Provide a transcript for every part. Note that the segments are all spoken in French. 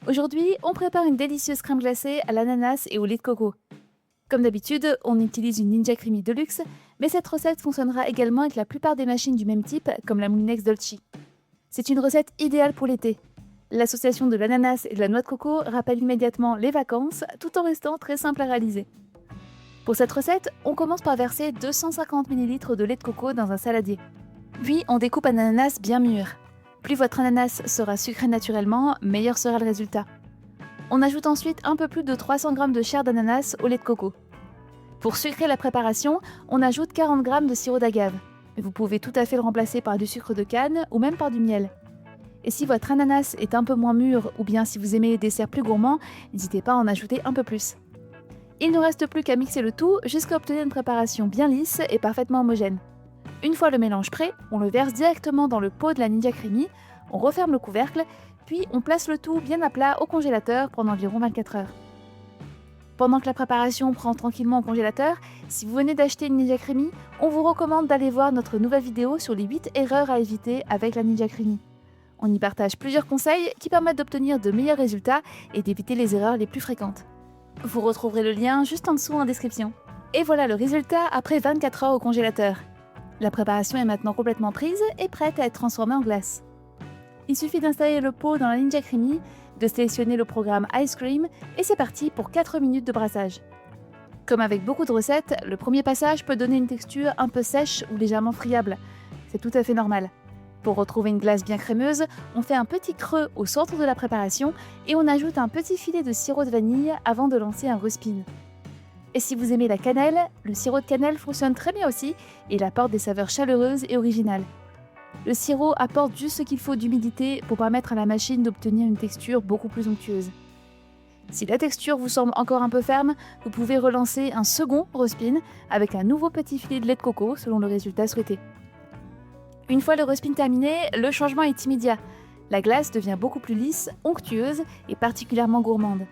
Aujourd'hui, on prépare une délicieuse crème glacée à l'ananas et au lait de coco. Comme d'habitude, on utilise une Ninja Creamy Deluxe, mais cette recette fonctionnera également avec la plupart des machines du même type, comme la Moulinex Dolce. C'est une recette idéale pour l'été. L'association de l'ananas et de la noix de coco rappelle immédiatement les vacances, tout en restant très simple à réaliser. Pour cette recette, on commence par verser 250 ml de lait de coco dans un saladier. Puis, on découpe un ananas bien mûr. Plus votre ananas sera sucré naturellement, meilleur sera le résultat. On ajoute ensuite un peu plus de 300 g de chair d'ananas au lait de coco. Pour sucrer la préparation, on ajoute 40 g de sirop d'agave. Mais vous pouvez tout à fait le remplacer par du sucre de canne ou même par du miel. Et si votre ananas est un peu moins mûr ou bien si vous aimez les desserts plus gourmands, n'hésitez pas à en ajouter un peu plus. Il ne reste plus qu'à mixer le tout jusqu'à obtenir une préparation bien lisse et parfaitement homogène. Une fois le mélange prêt, on le verse directement dans le pot de la Ninja Creamy, on referme le couvercle, puis on place le tout bien à plat au congélateur pendant environ 24 heures. Pendant que la préparation prend tranquillement au congélateur, si vous venez d'acheter une Ninja Creamy, on vous recommande d'aller voir notre nouvelle vidéo sur les 8 erreurs à éviter avec la Ninja Creamy. On y partage plusieurs conseils qui permettent d'obtenir de meilleurs résultats et d'éviter les erreurs les plus fréquentes. Vous retrouverez le lien juste en dessous en description. Et voilà le résultat après 24 heures au congélateur. La préparation est maintenant complètement prise et prête à être transformée en glace. Il suffit d'installer le pot dans la Ninja Creamy, de sélectionner le programme Ice Cream et c'est parti pour 4 minutes de brassage. Comme avec beaucoup de recettes, le premier passage peut donner une texture un peu sèche ou légèrement friable. C'est tout à fait normal. Pour retrouver une glace bien crémeuse, on fait un petit creux au centre de la préparation et on ajoute un petit filet de sirop de vanille avant de lancer un ruspin. Et si vous aimez la cannelle, le sirop de cannelle fonctionne très bien aussi et il apporte des saveurs chaleureuses et originales. Le sirop apporte juste ce qu'il faut d'humidité pour permettre à la machine d'obtenir une texture beaucoup plus onctueuse. Si la texture vous semble encore un peu ferme, vous pouvez relancer un second ruspin avec un nouveau petit filet de lait de coco selon le résultat souhaité. Une fois le ruspin terminé, le changement est immédiat. La glace devient beaucoup plus lisse, onctueuse et particulièrement gourmande.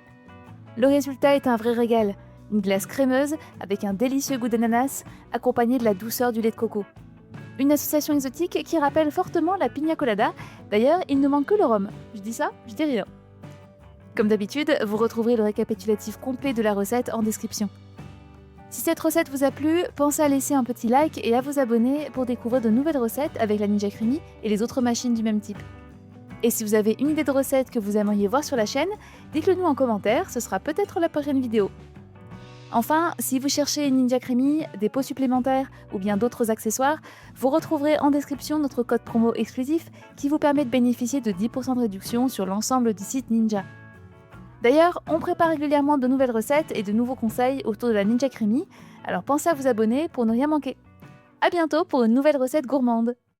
Le résultat est un vrai régal. Une glace crémeuse avec un délicieux goût d'ananas accompagné de la douceur du lait de coco. Une association exotique qui rappelle fortement la pina colada. D'ailleurs, il ne manque que le rhum. Je dis ça, je dis rien. Comme d'habitude, vous retrouverez le récapitulatif complet de la recette en description. Si cette recette vous a plu, pensez à laisser un petit like et à vous abonner pour découvrir de nouvelles recettes avec la Ninja Creamy et les autres machines du même type. Et si vous avez une idée de recette que vous aimeriez voir sur la chaîne, dites-le nous en commentaire, ce sera peut-être la prochaine vidéo. Enfin, si vous cherchez une Ninja Creamy, des pots supplémentaires ou bien d'autres accessoires, vous retrouverez en description notre code promo exclusif qui vous permet de bénéficier de 10% de réduction sur l'ensemble du site Ninja. D'ailleurs, on prépare régulièrement de nouvelles recettes et de nouveaux conseils autour de la Ninja Creamy, alors pensez à vous abonner pour ne rien manquer. A bientôt pour une nouvelle recette gourmande.